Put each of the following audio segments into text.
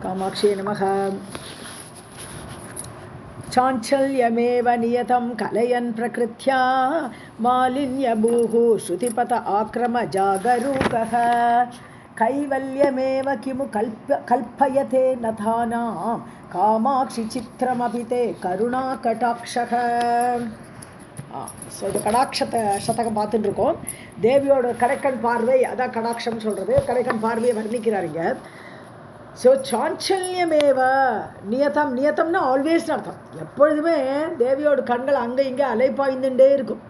कामाक्षी नमः। चाञ्चल्यमेव नियतं कलयन् प्रकृत्या मालिन्यभूः श्रुतिपथ आक्रमजागरूकः कैवल्यमेव किमु कल्पयते नथानां कामाक्षि चित्रमपि ते करुणाकटाक्षः. ஸோ இது கடாட்சத்தை சதகம் பார்த்துட்டு இருக்கோம். தேவியோட கடைக்கண் பார்வை அதான் கடாட்சம்னு சொல்கிறது. கடைக்கண் பார்வையை வர்ணிக்கிறாருங்க. ஸோ சாஞ்சல்யமேவ நியதம், நியதம்னா ஆல்வேஸ்னு அர்த்தம். எப்பொழுதுமே தேவியோட கண்கள் அங்கே இங்கே அலைப்பாய்ந்துட்டே இருக்கும்,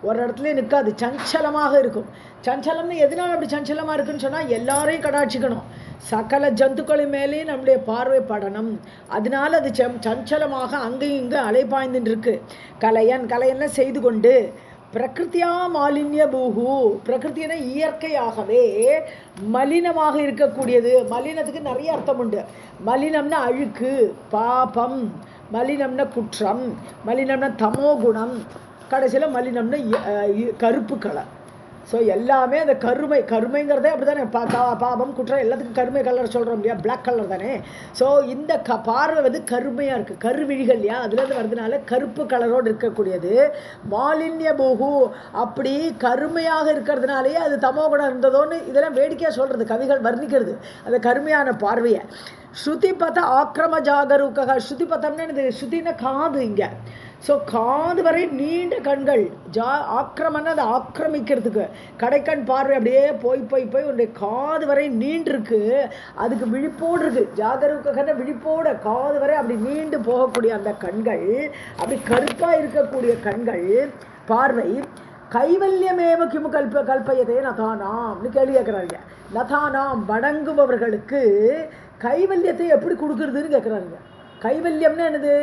ஒரு இடத்துல நிற்காது, சஞ்சலமாக இருக்கும். சஞ்சலம்னு எதனால் அப்படி சஞ்சலமாக இருக்குன்னு சொன்னால் எல்லாரையும் கடாட்சிக்கணும், சகல ஜந்துக்களின் மேலேயும் நம்முடைய பார்வை படணும். அதனால அது சஞ்சலமாக அங்கேயும் இங்கே அலைப்பாய்ந்துட்டு இருக்கு. கலையன்னா செய்து கொண்டு பிரகிருத்தியா மாலின்ய பூஹு, பிரகிருத்தினா இயற்கையாகவே மலினமாக இருக்கக்கூடியது. மலினத்துக்கு நிறைய அர்த்தம் உண்டு. மலினம்னா அழுக்கு, பாபம், மலினம்னா குற்றம், மலினம்னா தமோ குணம், கடைசியில் மலினம்னா கருப்பு கலர். ஸோ எல்லாமே அந்த கருமைங்கிறதே அப்படி தானே, பாபம் குற்றம் எல்லாத்துக்கும் கருமை கலர் சொல்கிறோம் இல்லையா, பிளாக் கலர் தானே. ஸோ இந்த பார்வை வந்து கருமையாக இருக்குது, கருவிழிகள் இல்லையா, அதுலேருந்து வருதுனால கருப்பு கலரோடு இருக்கக்கூடியது. மாலின்ய பூஹு, அப்படி கருமையாக இருக்கிறதுனாலேயே அது தமோ குணம் இருந்ததோன்னு இதெல்லாம் வேடிக்கையாக சொல்கிறது, கவிகள் வர்ணிக்கிறது அந்த கருமையான பார்வையை. ஸ்ருதிபத ஆக்கிரம ஜாகரூக, ஸ்ருதிபதம்னா இது ஸ்ருதினா காது இங்கே. ஸோ காது வரை நீண்ட கண்கள், ஆக்கிரமன்னா அதை ஆக்கிரமிக்கிறதுக்கு. கடைக்கண் பார்வை அப்படியே போய் உன்னுடைய காது வரை நீண்டிருக்கு, அதுக்கு விழிப்போடு இருக்கு. ஜாகரூகன விழிப்போட காது வரை அப்படி நீண்டு போகக்கூடிய அந்த கண்கள், அப்படி கருப்பாக இருக்கக்கூடிய கண்கள் பார்வை. கைவல்யமேவ கிமு கல்பயதே நதானாம்னு கேள்வி கேட்குறாங்க. நதானாம் வணங்குபவர்களுக்கு கைவல்யத்தை எப்படி கொடுக்குறதுன்னு கேட்குறாங்க. கைவல்யம்னா என்னது?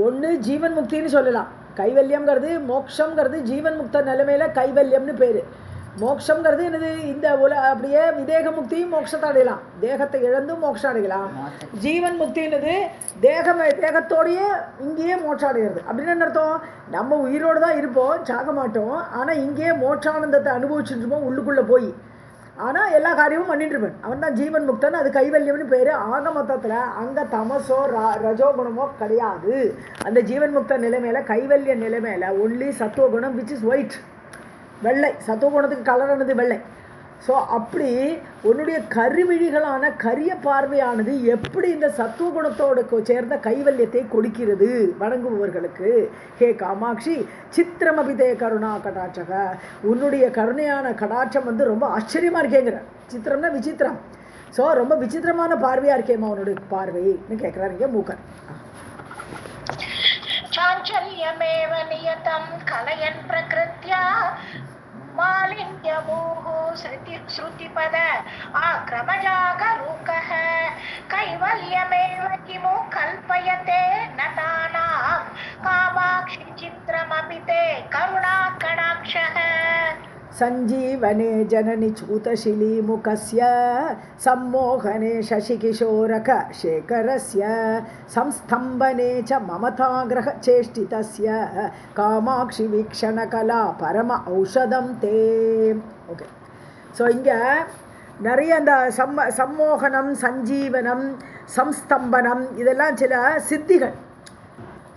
ஒன்று ஜீவன் முக்தின்னு சொல்லலாம். கைவல்யம்ங்கிறது மோட்சங்கிறது ஜீவன் முக்த நிலைமையில கைவல்யம்னு பேர். மோட்சங்கிறது என்னது? இந்த அப்படியே விதேக முக்தியும் மோட்சத்தை அடையலாம், தேகத்தை இழந்தும் மோட்சம் அடையலாம். ஜீவன் முக்தின்றது தேகத்தோடையே இங்கேயே மோட்சம் அடைகிறது. அப்படின்னு என்ன அர்த்தம்? நம்ம உயிரோடு தான் இருப்போம், சாக மாட்டோம், ஆனால் இங்கேயே மோட்சானந்தத்தை அனுபவிச்சுட்டு இருப்போம் உள்ளுக்குள்ளே போய். ஆனால் எல்லா காரியமும் பண்ணிட்டுருப்பேன், அவன் தான் ஜீவன் முக்தன், அது கைவல்யம்னு பேர். ஆக மொத்தத்தில் அங்கே தமசோ ரஜோகுணமோ கிடையாது. அந்த ஜீவன் முக்த நிலைமையில கைவல்ய நிலைமையில ஒன்லி சத்துவகுணம், விச் இஸ் ஒயிட், வெள்ளை. சத்துவகுணத்துக்கு கலரானது வெள்ளை. ஸோ அப்படி உன்னுடைய கருவிழிகளான கரிய பார்வையானது எப்படி இந்த சத்துவகுணத்தோடு சேர்ந்த கைவல்யத்தை கொடுக்கிறது வணங்குபவர்களுக்கு. ஹே காமாட்சி சித்திரமபிதே கருணா கடாட்சக, உன்னுடைய கருணையான கடாட்சம் வந்து ரொம்ப ஆச்சரியமாக இருக்கேங்கிற. சித்திரம்னா விசித்திரம். ஸோ ரொம்ப விசித்திரமான பார்வையாக இருக்கேம்மா உன்னுடைய பார்வைன்னு கேட்குறாருங்க மூக்கர். சாஞ்சல்யமேவ நியதம் கலயன் பிரகிருத்யா மாலின்யமூஹ ஸ்ருதிபத ஆக்ரமஜாகரூகः கைவல்யமேவ கிமு கல்பயதே நதானாம் காமாக்ஷி சித்ரமபி தே கருணாகடாக்ஷः. சஞ்சீவனே ஜனனி சூதசிலீமுகஸ்ய சம்மோகனே சசிகிஷோரக சேகரஸ்ய சம்ஸ்தம்பனே ச மமதாகிரக சேஷ்டிதஸ்ய காமாட்சி வீக்ஷணகலா பரம ஔஷதம் தே. ஓகே, ஸோ இங்கே நிறைய அந்த சம்மோகனம், சஞ்சீவனம், சம்ஸ்தம்பனம் இதெல்லாம் சில சித்திகள்.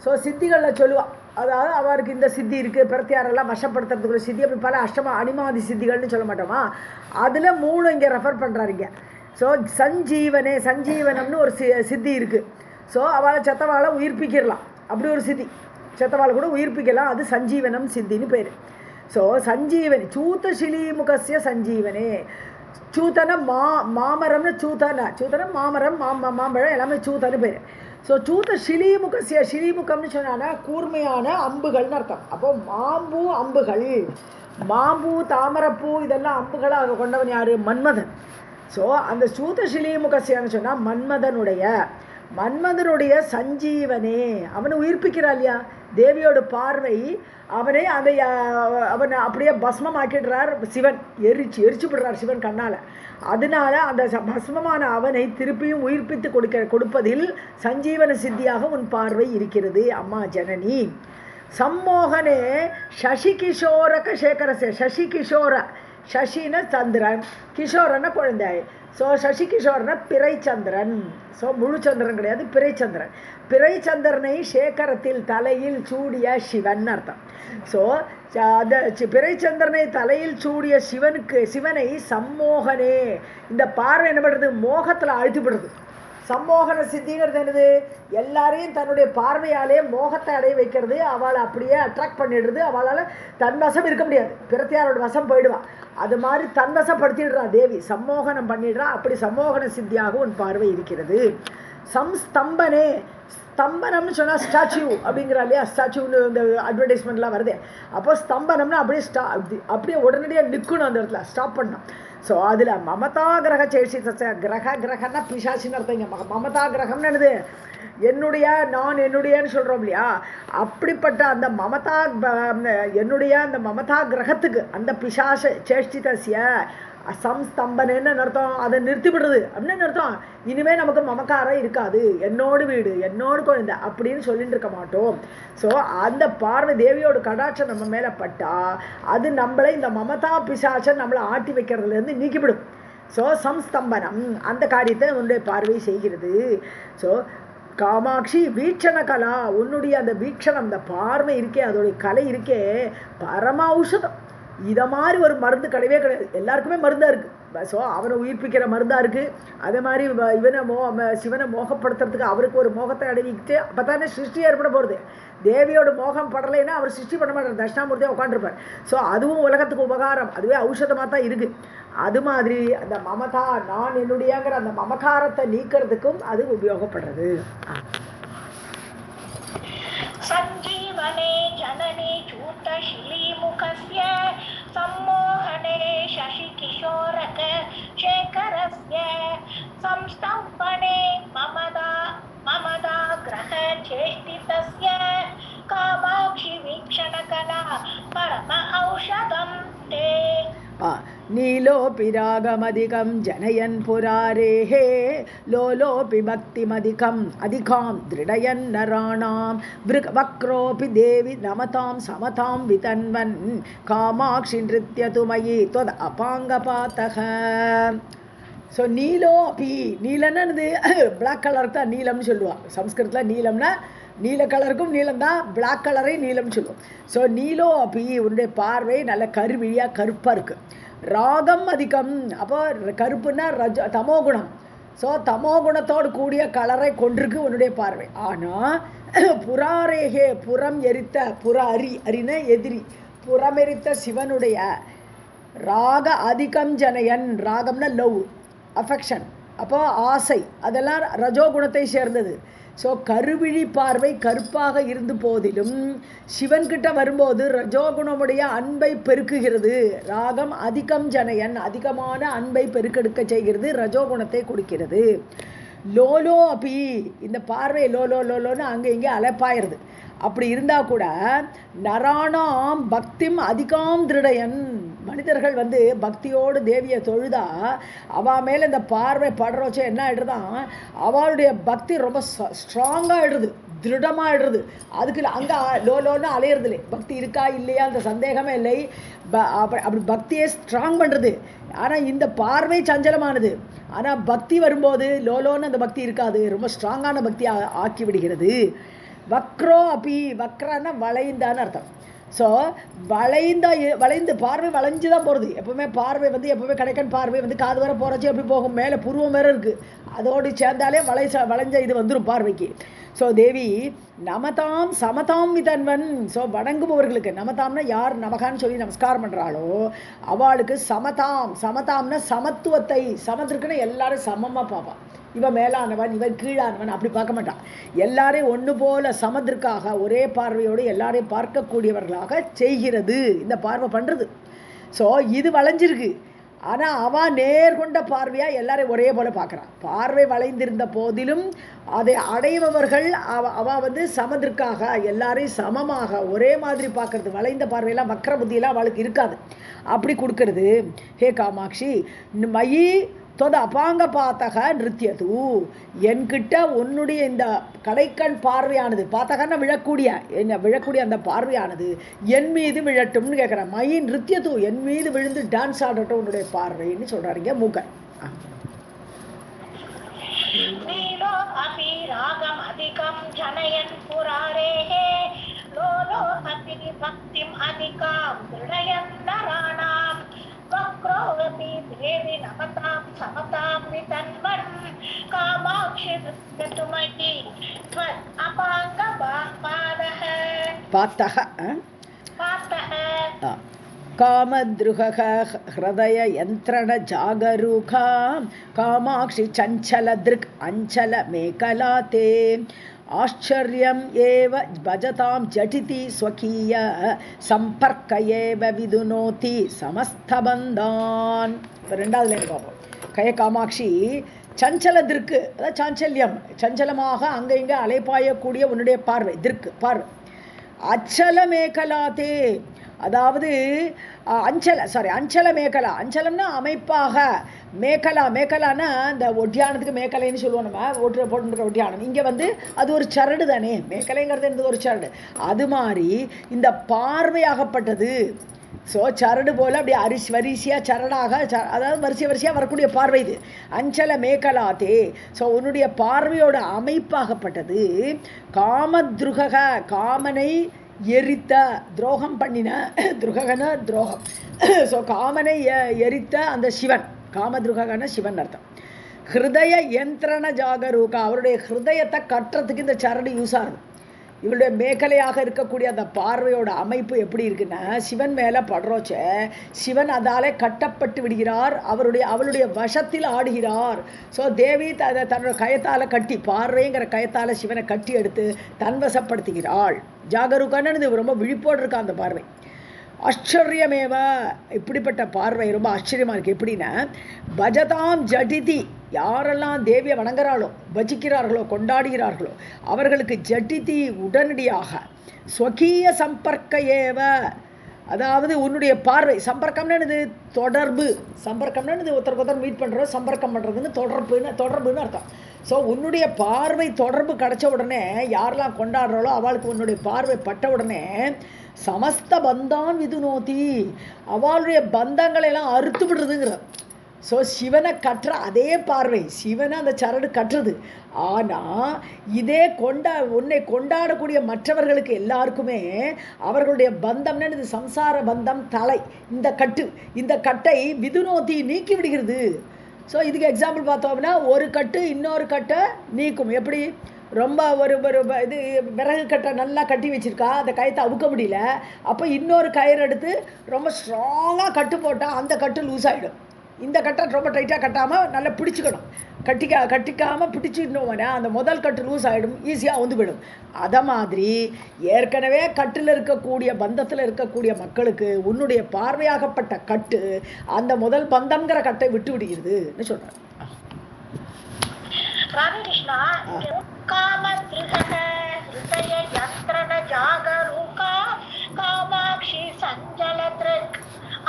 ஸோ சித்திகளில் சொல்லுவாள், அதாவது அவருக்கு இந்த சித்தி இருக்குது, பிரத்தியாரெல்லாம் வசப்படுத்துறதுக்குள்ள சித்தி, அப்படி பல அஷ்டமா அனிமாதி சித்திகள்னு சொல்ல மாட்டோமா, அதில் 3 இங்கே ரெஃபர் பண்ணுறாருங்க. ஸோ சஞ்சீவனே, சஞ்சீவனம்னு ஒரு சித்தி இருக்குது. ஸோ அவளை செத்தவாளை உயிர்ப்பிக்கிடலாம், அப்படி ஒரு சித்தி, செத்தவாளை கூட உயிர்ப்பிக்கலாம், அது சஞ்சீவனம் சித்தின்னு பேர். ஸோ சஞ்சீவனி சூத்த சிலீமுகசிய சஞ்சீவனே. சூத்தன மாமரம்னு சூத்தன மாமரம், மாம்பழம் எல்லாமே சூத்தன்னு பேர். ஸோ சூத்த சிலீமுகசிய, சிலீமுகம்னு சொன்னான்னா கூர்மையான அம்புகள்னு அர்த்தம். அப்போ மாம்பூ அம்புகள், மாம்பூ தாமரப்பூ இதெல்லாம் அம்புகளாக கொண்டவன் யார்? மன்மதன். ஸோ அந்த சூத்த சிலீமுகசியான்னு சொன்னால் மன்மதனுடைய சஞ்சீவனே, அவனை உயிர்ப்பிக்கிறா இல்லையா தேவியோட பார்வை. அவனை அப்படியே பஸ்மம் ஆக்கிடுறார் சிவன், எரிச்சு விடுறார் சிவன் கண்ணால். அதனால அந்த பஸ்மமான அவனை திருப்பியும் உயிர்ப்பித்து கொடுப்பதில் சஞ்சீவன சித்தியாக உன் பார்வை இருக்கிறது அம்மா ஜனனி. சம்மோகனே சசிகிஷோரக சேகரசே, சசிகிஷோர சசின சந்திரன், கிஷோரன குழந்தை. ஸோ சசி கிஷோரன பிறைச்சந்திரன். ஸோ முழு சந்திரன் கிடையாது, பிறைச்சந்திரன். பிறைச்சந்திரனை சேகரத்தில் தலையில் சூடிய சிவன் அர்த்தம். ஸோ அந்த பிறைச்சந்திரனை தலையில் சூடிய சிவனை சம்மோகனே, இந்த பார்வை என்ன பண்ணுறது, மோகத்தில் அழுத்திப்படுறது. சம்மோகன சித்திங்கிறது என்னது, எல்லாரையும் தன்னுடைய பார்வையாலே மோகத்தை அடைய வைக்கிறது, அவளை அப்படியே அட்ராக்ட் பண்ணிடுறது, அவளால் தன்வசம் இருக்க முடியாது, பிரத்தியாரோட வசம் போயிடுவான். அது மாதிரி தன்வசப்படுத்திடுறா தேவி, சம்மோகனம் பண்ணிடுறா. அப்படி சம்மோகன சித்தியாக உன் பார்வை இருக்கிறது. சம்ஸ்தம்பனே, ஸ்தம்பனம்னு சொன்னால் ஸ்டாச்சு அப்படிங்கிறா இல்லையா, ஸ்டாச்சுன்னு இந்த அட்வர்டைஸ்மெண்ட்லாம் வருது. அப்போ ஸ்தம்பனம்னா அப்படியே அப்படியே உடனடியாக நிற்கணும், அந்த இடத்துல ஸ்டாப் பண்ணணும். ஸோ அதில் மமதா கிரக சேஷி கிரகன்னா பிசாசின்னு அர்த்தங்க. மமதா கிரகம்னு என்னது, என்னுடையன்னு சொல்கிறோம் இல்லையா, அப்படிப்பட்ட அந்த மமதா அந்த மமதா கிரகத்துக்கு அந்த பிசாச சேஷ்டிதசிய சம்ஸ்தம்பனன்னு அர்த்தம், அதை நிறுத்திவிடுறது அப்படின்னு அர்த்தம். இனிமேல் நமக்கு மமக்காரம் இருக்காது, என்னோடு வீடு என்னோடு குழந்தை அப்படின்னு சொல்லிட்டு இருக்க மாட்டோம். ஸோ அந்த பார்வை தேவியோட கடாட்சம் நம்ம மேலே பட்டா அது நம்மளை இந்த மமதா பிசாசம் நம்மளை ஆட்டி வைக்கிறதுலேருந்து நீக்கிவிடும். ஸோ சம்ஸ்தம்பனம் அந்த காரியத்தை உன்னுடைய பார்வை செய்கிறது. ஸோ காமாட்சி வீட்சண கலா, உன்னுடைய அந்த வீட்சணம், அந்த பார்வை இருக்கே, அதோடைய கலை இருக்கே, பரம ஔஷதம். இதை மாதிரி ஒரு மருந்து கிடையவே கிடையாது. எல்லாருக்குமே மருந்தாக இருக்குது. ஸோ அவனை உயிர்ப்பிக்கிற மருந்தாக இருக்குது. அதே மாதிரி சிவனை மோகப்படுத்துறதுக்கு அவருக்கு ஒரு மோகத்தை அடைவிக்கிட்டு அப்போ தானே சிருஷ்டி ஏற்பட போகிறது. தேவியோட மோகம் படலைன்னா அவர் சிருஷ்டி பண்ண மாட்டார், தட்சிணாமூர்த்தியாக உட்காந்துருப்பார். ஸோ அதுவும் உலகத்துக்கு உபகாரம், அதுவே ஔஷதமாக தான் இருக்குது. அது மாதிரி அந்த மமதா, நான் என்னுடையங்கிற அந்த மமகாரத்தை நீக்கிறதுக்கும் அது உபயோகப்படுறது. சஞ்சீவனே ஜனனி சூர்தசிலி முகஸ்ய சம்மோகனே சசி கிஷோரக சேகரஸ்ய சம்ஸ்தம்பனே மமதா கிரக சேஷ்டிதஸ்ய காமாட்சி வீக்ஷணகலா பரம ஔஷதம் தே. நீலோபி ராகமதிகம் ஜனயன் புராரேः லோலோபி பக்திமதிகம் அதிகாம் திருடயன் நராணாம் வக்ரோபி தேவி நமதாம் சமதாம் விதன்வன் காமாட்சி நிருத்யது மயி त्वद அபாங்கபாதக. ஸோ நீலோ அப்பி, நீலன்னு பிளாக் கலர் தான் நீலம்னு சொல்லுவாள் சம்ஸ்கிருதத்தில். நீலம்னா நீல கலருக்கும் நீலம் தான், பிளாக் கலரை நீலம்னு சொல்லுவோம். ஸோ நீலோ அப்பி, உன்னுடைய பார்வை நல்ல கருவிழியாக கருப்பாக இருக்குது. ராகம் அதிகம், அப்போ கருப்புன்னா தமோகுணம். ஸோ தமோகுணத்தோடு கூடிய கலரை கொண்டிருக்கு உன்னுடைய பார்வை. ஆனால் புராரேகே, புறம் எரித்த, அரின எதிரி, புறமெரித்த சிவனுடைய ராக அதிகம் ஜனயன், ராகம்னா லவ், அஃபெக்ஷன், அப்போ ஆசை, அதெல்லாம் ரஜோகுணத்தை சேர்ந்தது. ஸோ கருவிழி பார்வை கருப்பாக இருந்த போதிலும் சிவன்கிட்ட வரும்போது ரஜோகுணமுடைய அன்பை பெருக்குகிறது. ராகம் அதிகம் ஜனயன், அதிகமான அன்பை பெருக்கெடுக்க செய்கிறது, ரஜோகுணத்தை கொடுக்கிறது. லோலோ அப்பி, இந்த பார்வை லோலோன்னு அங்கே இங்கே அலைப்பாயிருது. அப்படி இருந்தால் கூட நராணாம் பக்திம் அதிகாம் திருடயன், மனிதர்கள் பக்தியோடு தேவியை தொழுதா அவள் மேலே இந்த பார்வை படுறோச்சே என்ன ஆகிடுதான், அவளுடைய பக்தி ரொம்ப ஸ்ட்ராங்காக ஆகிடுது, திருடமாக ஆகிடுது. அதுக்கு அங்கே லோன்னு அலையிறது இல்லை, பக்தி இருக்கா இல்லையா அந்த சந்தேகமே இல்லை. அப்படி பக்தியை ஸ்ட்ராங் பண்ணுறது. ஆனால் இந்த பார்வை சஞ்சலமானது. ஆனால் பக்தி வரும்போது லோன்னு அந்த பக்தி இருக்காது, ரொம்ப ஸ்ட்ராங்கான பக்தி ஆக்கி விடுகிறது. வக்ரோ அப்பி, வக்ரான்னா வளைந்தான்னு அர்த்தம். ஸோ வளைந்து பார்வை வளைஞ்சு தான் போகிறது. எப்போவுமே பார்வை எப்போவுமே கடைக்கன் பார்வை காது வர போகிறச்சு எப்படி போகும், மேலே புருவம் வேறு இருக்குது, அதோடு சேர்ந்தாலே வளைஞ்ச இது வந்துடும் பார்வைக்கு. ஸோ தேவி நமதாம் சமதாம் விதன்வன், ஸோ வணங்குபவர்களுக்கு, நமதாம்னா யார் நமகான்னு சொல்லி நமஸ்காரம் பண்ணுறாளோ அவளுக்கு சமதாம்னா சமத்துவத்தை, சமத்திற்குன்னு எல்லாரும் சமமாக பார்ப்பான். இவன் மேலானவன் இவன் கீழானவன் அப்படி பார்க்க மாட்டான். எல்லாரையும் ஒன்று போல சமத்திற்காக ஒரே பார்வையோடு எல்லாரையும் பார்க்கக்கூடியவர்களாக செய்கிறது இந்த பார்வை பண்ணுறது. ஸோ இது வளைஞ்சிருக்கு. ஆனால் அவன் நேர்கொண்ட பார்வையாக எல்லாரையும் ஒரே போல் பார்க்குறான். பார்வை வளைந்திருந்த போதிலும் அதை அடைபவர்கள் அவள் சமத்திற்காக எல்லாரையும் சமமாக ஒரே மாதிரி பார்க்கறது. வளைந்த பார்வையெல்லாம் வக்கர புத்தியெல்லாம் அவளுக்கு இருக்காது, அப்படி கொடுக்கறது. ஹே காமாட்சி மயி தொத அபாங்க பாத்தக நிருத்தியது, என்கிட்ட உன்னுடைய இந்த கடைக்கண் பார்வையானது, பாத்தகன்னா விழக்கூடிய, என்ன விழக்கூடிய அந்த பார்வையானது என் மீது விழட்டும்னு கேட்குறேன். மயி நிருத்தியது, என் மீது விழுந்து டான்ஸ் ஆடட்டும் உன்னுடைய பார்வைன்னு சொல்கிறாருங்க மூக்கன். नीलो अपि रागम् अधिकं जनयन् पुरारेः लोलो अपि भक्तिम् अधिकां दृढयन् नराणां वक्रोऽपि देवि नमतां समतां वितन्वन् कामाक्षि नृत्यतुमयि त्वत् अपाङ्गपादः पातः कामद्रुहः हृदय यंत्रण जागरूका कामाक्षि चंचल दृक् अंचल मेखला ते आश्चर्यम् एव भजतां झटिति स्वकीय संपर्क एव विदुनोति समस्तबन्धान्. ரெண்டாவது லைன் பார்ப்போம். கய காமாட்சி சஞ்சல திருக்கு, அதாவது சாஞ்சல்யம், சஞ்சலமாக அங்கே இங்கே அலைப்பாயக்கூடிய உன்னுடைய பார்வை, திருக்கு பார்வை. அச்சல மேகலாதே, அதாவது அஞ்சல மேகலா, அஞ்சலம்னா அமைப்பாக, மேகலா, மேகலானா இந்த ஒட்டியானத்துக்கு மேகலைன்னு சொல்லுவோம் நம்ம, போட்டுருக்க ஒட்டியானம். இங்கே அது ஒரு சரடு தானே, மேகலைங்கிறது ஒரு சரடு. அது மாதிரி இந்த பார்வையாகப்பட்டது. ஸோ சரடு போல் அப்படி வரிசையாக சரடாக, அதாவது வரிசையாக வரக்கூடிய பார்வை இது. அஞ்சல மேகலாதே, ஸோ உன்னுடைய பார்வையோட அமைப்பாகப்பட்டது. காமத்ருக, காமனை எரித்த, துரோகம் பண்ணின, துருகன துரோகம். ஸோ காமனை எரித்த அந்த சிவன், காமத்ருகன சிவன் அர்த்தம். ஹிருதய யந்திரண ஜாகரூகா, அவருடைய ஹிருதயத்தை கட்டுறதுக்கு இந்த சரடு யூஸ் ஆகுது. இவருடைய மேகலையாக இருக்கக்கூடிய அந்த பார்வையோட அமைப்பு எப்படி இருக்குன்னா, சிவன் மேலே படுறோச்ச சிவன் அதால் கட்டப்பட்டு விடுகிறார், அவளுடைய வசத்தில் ஆடுகிறார். ஸோ தேவி தன்னோட கயத்தால் கட்டி, பார்வைங்கிற கயத்தால் சிவனை கட்டி எடுத்து தன்வசப்படுத்துகிறாள். ஜாகரூகான்னு ரொம்ப விழிப்போடு இருக்கா அந்த பார்வை. ஆச்சரியமேவ, இப்படிப்பட்ட பார்வை ரொம்ப ஆச்சரியமாக இருக்குது. எப்படின்னா, பஜதாம் ஜடிதி, யாரெல்லாம் தேவியை வணங்குறாளோ, பஜிக்கிறார்களோ, கொண்டாடுகிறார்களோ அவர்களுக்கு ஜடிதி உடனடியாக, ஸ்வகீய சம்பர்க்க ஏவ, அதாவது உன்னுடைய பார்வை, சம்பர்க்கம்னா இது தொடர்பு, சம்பர்க்கம்னா இது ஒருத்தருக்கு ஒருத்தர் மீட் பண்ணுறோம், சம்பர்க்கம் பண்ணுறதுன்னு தொடர்புன்னு அர்த்தம். ஸோ உன்னுடைய பார்வை தொடர்பு கிடச்ச உடனே யாரெல்லாம் கொண்டாடுறாளோ அவளுக்கு உன்னுடைய பார்வை பட்ட உடனே சமஸ்த பந்தான் விதுனோதி, அவளுடைய பந்தங்களெல்லாம் அறுத்து விடுறதுங்கிற. ஸோ சிவனை கட்டுற அதே பார்வை, சிவனை அந்த சரடு கட்டுறது. ஆனால் இதே உன்னை கொண்டாடக்கூடிய மற்றவர்களுக்கு எல்லாருக்குமே அவர்களுடைய பந்தம்னு இது சம்சார பந்தம், தலை, இந்த கட்டை விதுனோதி நீக்கி விடுகிறது. ஸோ இதுக்கு எக்ஸாம்பிள் பார்த்தோம்னா, ஒரு கட்டு இன்னொரு கட்டை நீக்கும். எப்படி, ரொம்ப ஒரு இது விறகு கட்டை நல்லா கட்டி வச்சுருக்கா, அந்த கயத்தை அவுக்க முடியல, அப்போ இன்னொரு கயிறு எடுத்து ரொம்ப ஸ்ட்ராங்காக கட்டு போட்டால் அந்த கட்டு லூஸ் ஆகிடும். இந்த கட்டை ரொம்ப டைட்டாக கட்டாமல் நல்லா பிடிச்சிக்கணும், கட்டிக்காமல் பிடிச்சிடணும்னா அந்த முதல் கட்டு லூஸ் ஆகிடும், ஈஸியாக வந்து விடும். அதை மாதிரி ஏற்கனவே கட்டில் இருக்கக்கூடிய பந்தத்தில் இருக்கக்கூடிய மக்களுக்கு உன்னுடைய பார்வையாகப்பட்ட கட்டு அந்த முதல் பந்தம்ங்கிற கட்டை விட்டு விடுகிறதுன்னு சொல்கிறார். ராமகிருஷ்ணா, காமத்ருஹ ஹிருதய யந்திரண ஜாகரூகா காமாட்சி சஞ்சலத்ருக்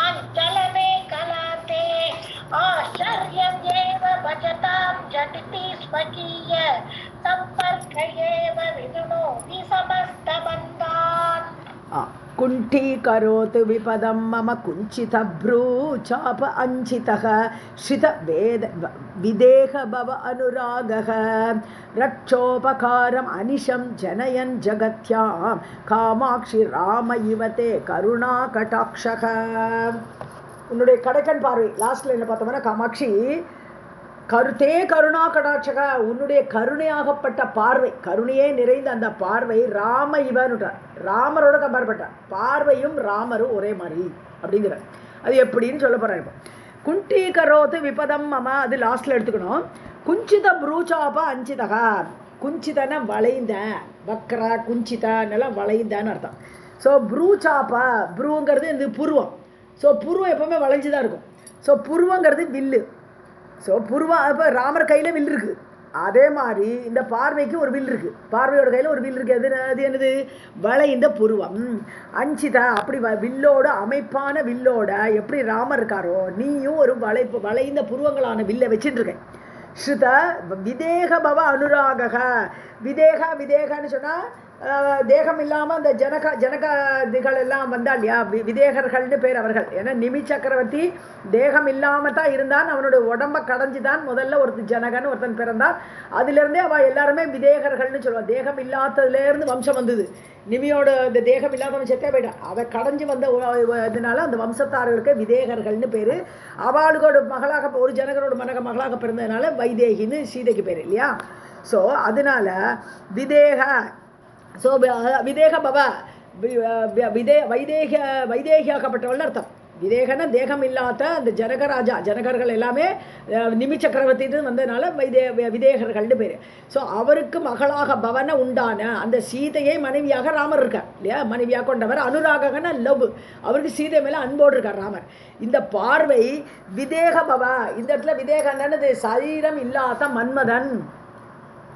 அஞ்சலமே கலாதே ஆச்சர்யம் ஏவ பஜதாம் ஜடிதி ஸ்வகீய சம்பர்க்க ஏவ விதுனோதி சமஸ்த பந்தான். कुण्ठीकरोतु विपदं मम कुञ्चितभ्रूचाप अञ्चितः श्रितवेद विदेह भव अनुरागः रक्षोपकारम् अनिशं जनयन् जगत्यां कामाक्षि राम इव ते करुणाकटाक्षः. உன்னுடைய கடைக்கண் பார்வை லாஸ்ட்ல என்ன பார்த்தோம்னா, காமாட்சி கருத்தே கருணா கடாட்சக, உன்னுடைய கருணையாகப்பட்ட பார்வை, கருணையே நிறைந்த அந்த பார்வை ராம இவனுட்டார், ராமரோட கம்பேர் பண்ணார். பார்வையும் ராமரும் ஒரே மாதிரி அப்படிங்கிற, அது எப்படின்னு சொல்ல போகிறேன். இப்போ குண்டி கரோத்து விபதம் மம, அது லாஸ்ட்டில் எடுத்துக்கணும். குஞ்சித ப்ரூச்சாபா அஞ்சிதகா, குஞ்சிதன வளைந்தேன், வக்ர குஞ்சிதன்னெல்லாம் வளைந்தேன்னு அர்த்தம். ஸோ ப்ரூச்சாப்பா, ப்ரூங்கிறது இந்த புருவம். ஸோ புருவம் எப்போவுமே வளைஞ்சு தான் இருக்கும். ஸோ புருவங்கிறது வில்லு. ஸோ புருவா, இப்போ ராமர் கையில் வில் இருக்குது, அதே மாதிரி இந்த பார்வைக்கு ஒரு வில் இருக்குது, பார்வையோட கையில் ஒரு வில் இருக்குது. அது என்னது? வளைந்த புருவம். அஞ்சிதா அப்படி வில்லோட அமைப்பான வில்லோட எப்படி ராமர் இருக்காரோ நீயும் ஒரு வளைந்த புருவங்களான வில்லை வச்சுட்டு இருக்க. ஸ்ருத விதேக பவ அனுராக. விதேகான்னு சொன்னால் தேகம் இல்லாமல் அந்த ஜனகதிகள் எல்லாம் வந்தா இல்லையா, விதேகர்கள்னு பேர் அவர்கள். ஏன்னா நிமி சக்கரவர்த்தி தேகம் இல்லாமல் தான் இருந்தான், அவனுடைய உடம்பை கடைஞ்சி தான் முதல்ல ஜனகன் ஒருத்தன் பிறந்தான். அதுலேருந்தே அவள் எல்லாருமே விதேகர்கள்னு சொல்லுவாள். தேகம் இல்லாததுலேருந்து வம்சம் வந்தது. நிமியோட இந்த தேகம் இல்லாதவன் செத்தே போயிட்டான், அதை கடைஞ்சி வந்த இதனால அந்த வம்சத்தார்களுக்கு விதேகர்கள்னு பேர். அவளுக்கோட மகளாக ஒரு ஜனகரோட மகளாக பிறந்ததுனால வைதேகின்னு சீதைக்கு பேர் இல்லையா. ஸோ அதனால விதேக. ஸோ விதேக பவ வைதேகியாக்கப்பட்டவள் அர்த்தம். விதேகன தேகம் இல்லாத அந்த ஜனகர்கள் எல்லாமே நிமி சக்கரவர்த்தின்னு வந்ததுனால விதேகர்கள்னு பேர். ஸோ அவருக்கு மகளாக பவன உண்டான அந்த சீதையை மனைவியாக ராமர் இருக்கார் இல்லையா, மனைவியாக கொண்டவர். அனுராகன லவ், அவருக்கு சீதை மேலே அன்போடு இருக்கார் ராமர். இந்த பார்வை விதேக பவ. இந்த இடத்துல விதேகன்னு சரீரம் இல்லாத மன்மதன்.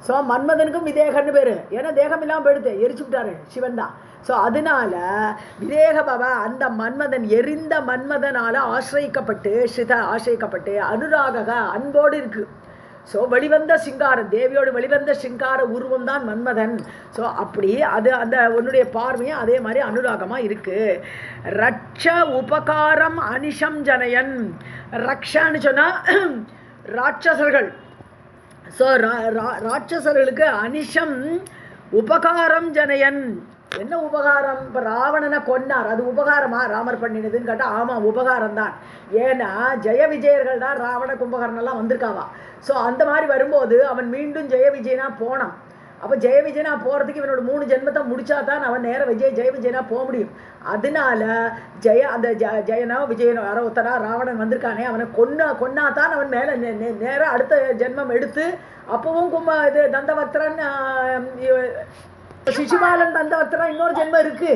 ஸோ மன்மதனுக்கும் விதேகன்னு பேர், ஏன்னா தேகம் இல்லாமல் போயிடுது, எரிச்சு விட்டாரு சிவன் தான். ஸோ அதனால விதேக பவ அந்த மன்மதன் எரிந்த மன்மதனால் ஆசிரியக்கப்பட்டு அனுராக அன்போடு இருக்கு. ஸோ வெளிவந்த சிங்காரம், தேவியோடு வெளிவந்த சிங்கார உருவம் தான் மன்மதன். ஸோ அப்படி அது அந்த உன்னுடைய பார்வையும் அதே மாதிரி அனுராகமாக இருக்கு. ரட்ச உபகாரம் அனிஷம் ஜனயன். ரக்ஷான்னு சொன்னால் ராட்சசர்கள். ஸோ ராட்சசர்களுக்கு அனிஷம் உபகாரம் ஜனயன். என்ன உபகாரம்? இப்போ ராவணனை கொன்னார், அது உபகாரமா ராமர் பண்ணினதுன்னு கேட்டால் ஆமாம் உபகாரம் தான். ஏன்னா ஜெய விஜயர்கள் தான் ராவண கும்பகர்ணெல்லாம் வந்திருக்காவா. ஸோ அந்த மாதிரி வரும்போது அவன் மீண்டும் ஜெய விஜயனா போனான். அப்போ ஜெய விஜயனா போகிறதுக்கு இவனோட 3 ஜென்மத்தை முடிச்சா தான் அவன் நேரம் ஜெய விஜயனா போக முடியும். அதனால அந்த ஜெயனோ விஜயனோ யாரோ ஒருத்தரா ராவணன் வந்திருக்கானே, அவனை கொன்னா தான் அவன் மேலே நேராக அடுத்த ஜென்மம் எடுத்து அப்பவும் இது தந்தவக்திரன் சிசுபாலன் தந்தவக்திரன் இன்னொரு ஜென்மம் இருக்கு.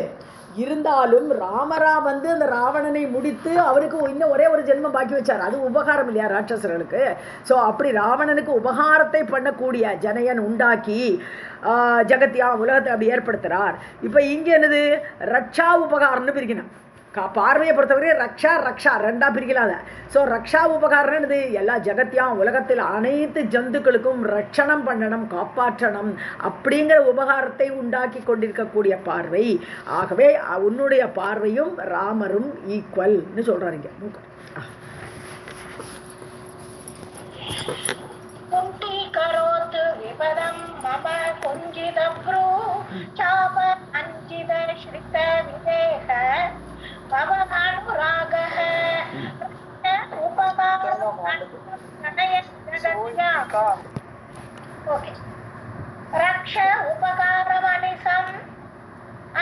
இருந்தாலும் ராமரா அந்த ராவணனை முடித்து அவருக்கு இன்னும் ஒரே ஒரு ஜென்மம் பாக்கி வச்சார். அது உபகாரம் இல்லையா ராட்சசர்களுக்கு. ஸோ அப்படி ராவணனுக்கு உபகாரத்தை பண்ணக்கூடிய ஜனயன் உண்டாக்கி ஜகத்தியா உலகத்தை அப்படி ஏற்படுத்துகிறார். இப்போ இங்கே என்னது? ரக்ஷா உபகாரம்னு பிரிக்கணும். பார்வையை பொறுத்தவரை ரக்ஷா ரெண்டாக பிரிக்கலாத. ஸோ ரக்ஷா உபகாரம் என்னது? எல்லா ஜகத்தியாம் உலகத்தில் அனைத்து ஜந்துக்களுக்கும் ரட்சணம் பண்ணணும், காப்பாற்றணும் அப்படிங்கிற உபகாரத்தை உண்டாக்கி கொண்டிருக்கக்கூடிய பார்வை. ஆகவே உன்னுடைய பார்வையும் ராமரும் ஈக்குவல்னு சொல்றாங்க. रक्ष उपकारमनिशम्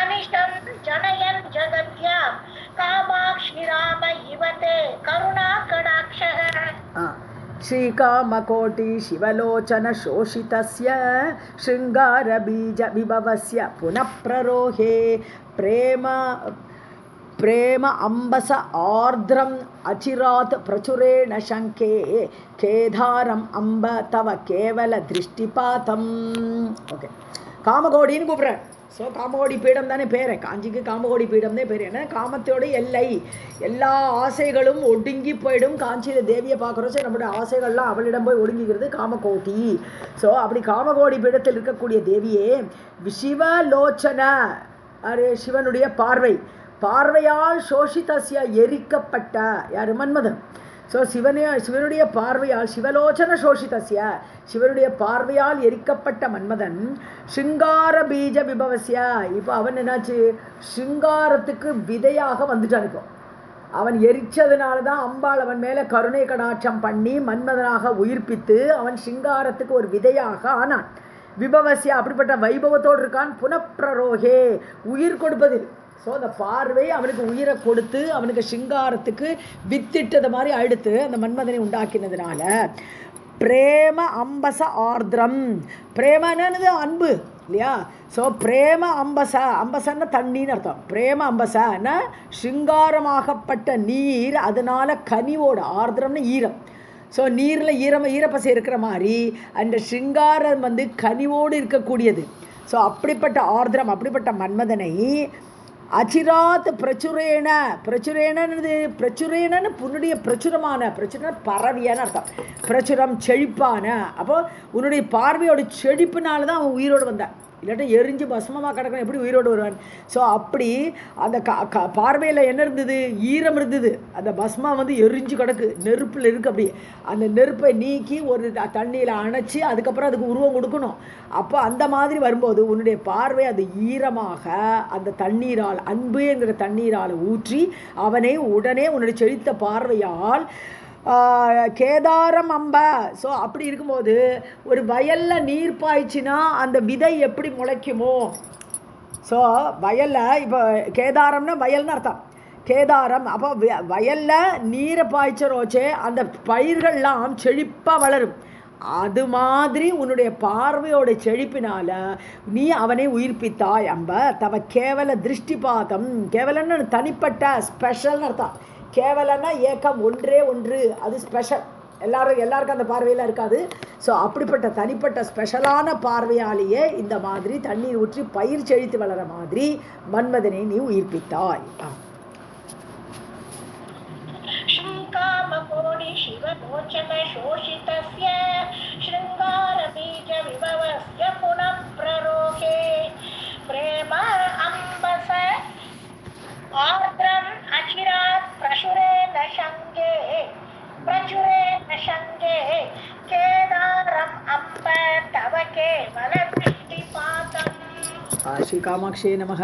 अनिष्टं जनयन् जगत्यां कामाक्षि राम इवते करुणाकटाक्षः. श्रीकामकोटि शिवलोचन शोषितस्य शृङ्गारबीज विभवस्य पुनः प्ररोहे प्रेम अम्बस आर्द्रम अचिरात प्रचुरेण शंके केदारम अम्ब तव केवल दृष्टिपातम. ओके, காமகோடின்னு கூப்பிட்றேன். ஸோ காமகோடி பீடம் தானே பேர், காஞ்சிக்கு காமகோடி பீடம்னே பேர். ஏன்னா காமத்தோட எல்லை, எல்லா ஆசைகளும் ஒடுங்கி போயிடும். காஞ்சியில் தேவியை பார்க்குறோம், சரி நம்மளுடைய ஆசைகள்லாம் அவளிடம் போய் ஒடுங்கிக்கிறது காமகோட்டி. ஸோ அப்படி காமகோடி பீடத்தில் இருக்கக்கூடிய தேவியே சிவலோச்சன, சிவனுடைய பார்வையால் சோஷிதஸ்ய எரிக்கப்பட்ட யார்? மன்மதன். ஸோ சிவனுடைய பார்வையால் சிவலோச்சன சோஷிதஸ்ய, சிவனுடைய பார்வையால் எரிக்கப்பட்ட மன்மதன் சிங்கார பீஜ விபவஸ்ய. இப்போ அவன் என்னாச்சு? சிங்காரத்துக்கு விதையாக வந்துட்டான். இப்போ அவன் எரிச்சதுனால தான் அம்பாள் அவன் மேலே கருணை கடாட்சம் பண்ணி மன்மதனாக உயிர்ப்பித்து அவன் சிங்காரத்துக்கு ஒரு விதையாக ஆனான். விபவஸ்ய அப்படிப்பட்ட வைபவத்தோடு இருக்கான். புனப்பிரரோகே உயிர் கொடுப்பதில். ஸோ அந்த பார்வை அவனுக்கு உயிரை கொடுத்து அவனுக்கு சிங்காரத்துக்கு வித்திட்டது மாதிரி அடுத்து அந்த மன்மதனை உண்டாக்கினதுனால பிரேம அம்பச ஆர்திரம். பிரேமன்னு அன்பு இல்லையா? ஸோ பிரேம அம்பசன்னா தண்ணின்னு அர்த்தம். பிரேம அம்பசன்னா சிங்காரமாகப்பட்ட நீர், அதனால கனிவோடு, ஆர்திரம்னு ஈரம். ஸோ நீரில் ஈரப்பசை இருக்கிற மாதிரி அந்த சிங்காரம் வந்து கனிவோடு இருக்கக்கூடியது. ஸோ அப்படிப்பட்ட ஆர்திரம், அப்படிப்பட்ட மன்மதனை அச்சிராத் பிரச்சுரேனன்னு புன்னுடைய பிரச்சுரமான பரவியான அர்த்தம். பிரச்சுரம் செழிப்பான. அப்போ உன்னுடைய பார்வையோட செழிப்புனால தான் அவன் உயிரோடு வந்தான். இல்லாட்டா எரிஞ்சு பஸ்மமாக கிடக்கணும், எப்படி உயிரோடு வருவான்? ஸோ அப்படி அந்த பார்வையில் என்ன இருந்தது? ஈரம் இருந்தது. அந்த பஸ்மா வந்து எரிஞ்சு கிடக்கு, நெருப்பில் இருக்குது. அப்படி அந்த நெருப்பை நீக்கி ஒரு தண்ணியில் அணைச்சி அதுக்கப்புறம் அதுக்கு உருவம் கொடுக்கணும். அப்போ அந்த மாதிரி வரும்போது உன்னுடைய பார்வை அது ஈரமாக அந்த தண்ணீரால், அன்பு என்கிற தண்ணீரால் ஊற்றி அவனை உடனே உன்னுடைய செழித்த பார்வையால் கேதாரம் அம்ப. ஸோ அப்படி இருக்கும்போது ஒரு வயலில் நீர் பாய்ச்சினா அந்த விதை எப்படி முளைக்குமோ, ஸோ வயலில் இப்போ கேதாரம்னா வயல்னு அர்த்தம். கேதாரம் அப்போ வயலில் நீரை பாய்ச்சரோச்சே அந்த பயிர்கள்லாம் செழிப்பாக வளரும். அது மாதிரி உன்னுடைய பார்வையோட செழிப்பினால நீ அவனை உயிர்ப்பித்தாய் அம்ப. தவ கேவல திருஷ்டிபாதம். கேவலன்னு தனிப்பட்ட ஸ்பெஷல்னு அர்த்தம். கேவலன்னா ஏக்கம், ஒன்றே ஒன்று, அது ஸ்பெஷல். எல்லாருக்கும் அந்த பார்வையெல்லாம் இருக்காது. ஸோ அப்படிப்பட்ட தனிப்பட்ட ஸ்பெஷலான பார்வையாலேயே இந்த மாதிரி தண்ணீர் ஊற்றி பயிர் செழித்து வளர மாதிரி மன்மதனை நீ உயிர்ப்பித்தாய். श्री कामाक्षे नमः.